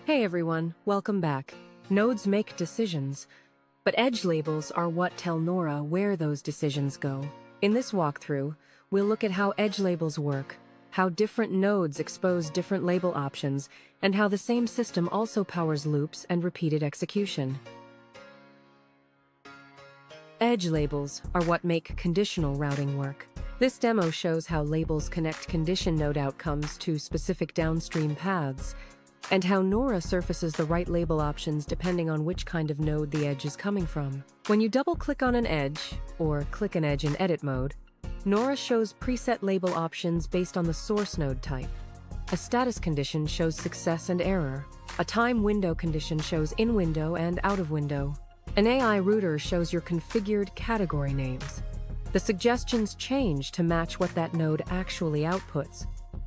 Hey everyone, welcome back. Nodes make decisions, but edge labels are what tell NORA where those decisions go. In this walkthrough, we'll look at how edge labels work, how different nodes expose different label options, and how the same system also powers loops and repeated execution. Edge labels are what make conditional routing work. This demo shows how labels connect condition node outcomes to specific downstream paths, and how NORA surfaces the right label options depending on which kind of node the edge is coming from. When you double-click on an edge, or click an edge in edit mode, NORA shows preset label options based on the source node type. A status condition shows success and error. A time window condition shows in window and out of window. An AI router shows your configured category names. The suggestions change to match what that node actually outputs.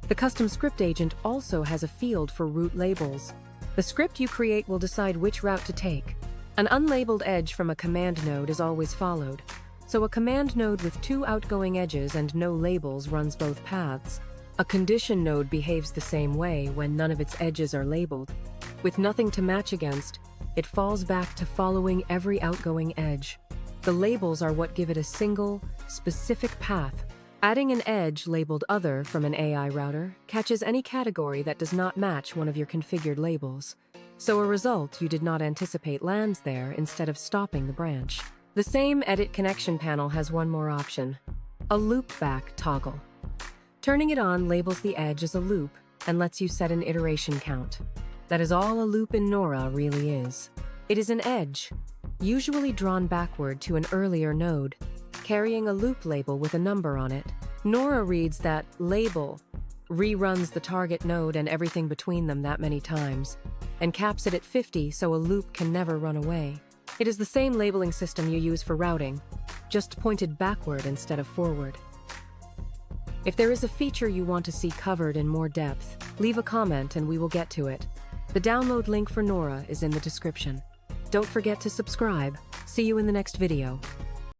The custom script agent also has a field for route labels. The script you create will decide which route to take. An unlabeled edge from a command node is always followed. So a command node with two outgoing edges and no labels runs both paths. A condition node behaves the same way when none of its edges are labeled. With nothing to match against, it falls back to following every outgoing edge. The labels are what give it a single, specific path. Adding an edge labeled Other from an AI router catches any category that does not match one of your configured labels. So a result you did not anticipate lands there instead of stopping the branch. The same Edit Connection panel has one more option, a loopback toggle. Turning it on labels the edge as a loop and lets you set an iteration count. That is all a loop in NORA really is. It is an edge, usually drawn backward to an earlier node, carrying a loop label with a number on it. NORA reads that label, reruns the target node and everything between them that many times, and caps it at 50 so a loop can never run away. It is the same labeling system you use for routing, just pointed backward instead of forward. If there is a feature you want to see covered in more depth, leave a comment and we will get to it. The download link for NORA is in the description. Don't forget to subscribe. See you in the next video.